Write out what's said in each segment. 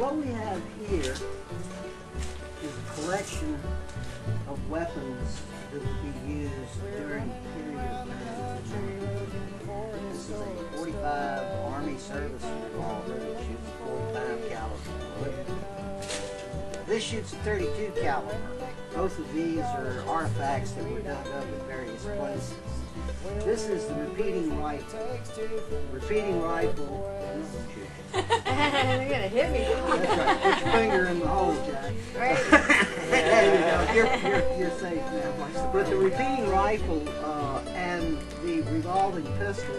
what we have here is a collection of weapons that would be used during the period of This is a 45 Army service revolver that shoots 45 caliber. This shoots a 32 caliber. Both of these are artifacts that were dug up in various places. This is the repeating rifle. Repeating rifle. They're gonna hit me. That's right. Put your finger in the hole, Jack. Right. There you go. You're safe now. But the repeating rifle and the revolving pistol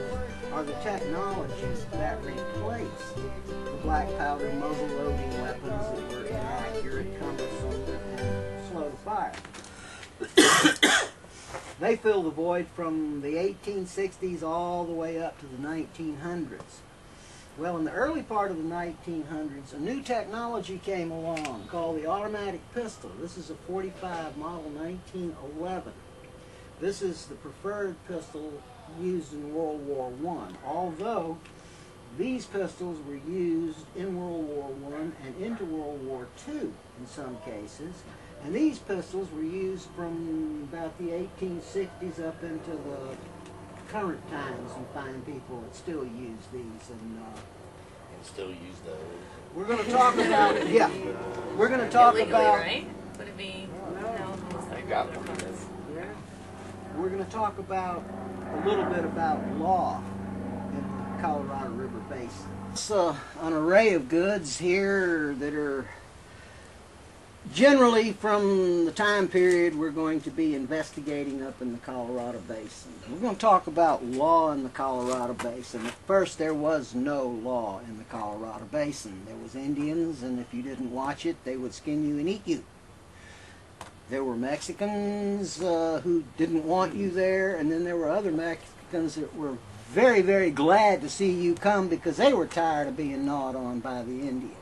are the technologies that replace the black powder muzzle loading weapons that were inaccurate, cumbersome, and slow to fire. They fill the void from the 1860s all the way up to the 1900s. Well, in the early part of the 1900s, a new technology came along called the automatic pistol. This is a 45 model 1911. This is the preferred pistol used in World War I, although these pistols were used in World War I and into World War II in some cases. And these pistols were used from about the 1860s up into the current times. You find people that still use these, and still use those. we're going to talk about we're going to talk Illegally, about right? Would it be? No. I got one. we're going to talk about a little bit about law in the Colorado River Basin. It's an array of goods here that are generally from the time period we're going to be investigating up in the Colorado Basin. We're going to talk about law in the Colorado Basin. At first there was no law in the Colorado Basin. There was Indians, and if you didn't watch it, they would skin you and eat you. There were Mexicans who didn't want you there, and then there were other Mexicans that were very, very glad to see you come because they were tired of being gnawed on by the Indians.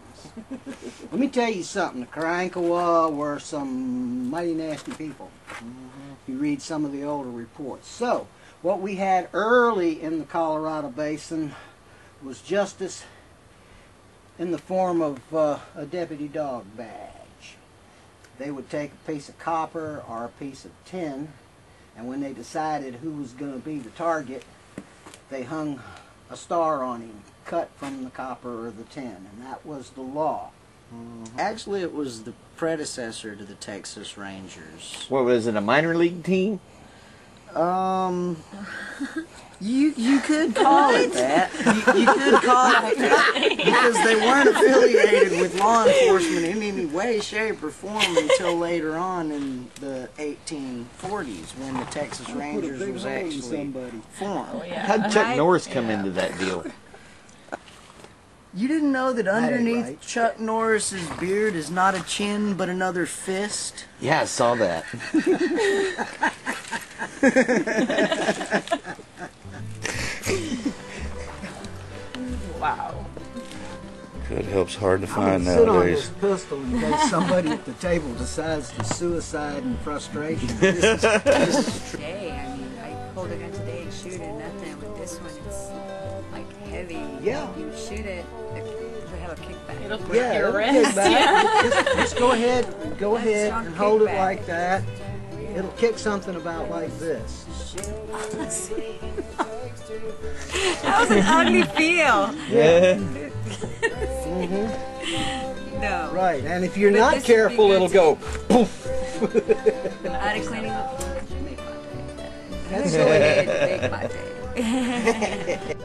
Let me tell you something, the Karankawa were some mighty nasty people. You read some of the older reports. So, what we had early in the Colorado Basin was justice in the form of a deputy dog badge. They would take a piece of copper or a piece of tin, and when they decided who was going to be the target, they hung a star on him, cut from the copper or the tin, and that was the law. Actually, it was the predecessor to the Texas Rangers. What was it, a minor league team? You could call it that. You could call it that because they weren't affiliated with law enforcement in any way, shape, or form until later on in the 1840s when the Texas Rangers was actually formed. Oh, yeah. How'd Chuck Norris come into that deal? You didn't know that underneath right. Chuck Norris's beard is not a chin but another fist? Yeah, I saw that. Wow. Good help's hard to find sit on nowadays. this pistol in case somebody at the table decides to suicide in frustration. This is Today, I mean, I hold a gun today and shoot it, nothing. With this one, it's like heavy. Yeah. You shoot it, it'll have a kickback. It'll yeah, your it'll wrist. kick back. Just go ahead Strong and hold it kickback. like that. It'll kick something about like this. That was an ugly feel. Yeah. No. Right, and if you're But not this would be careful, good it'll to- go poof. Out of cleaning up. That's Make my day.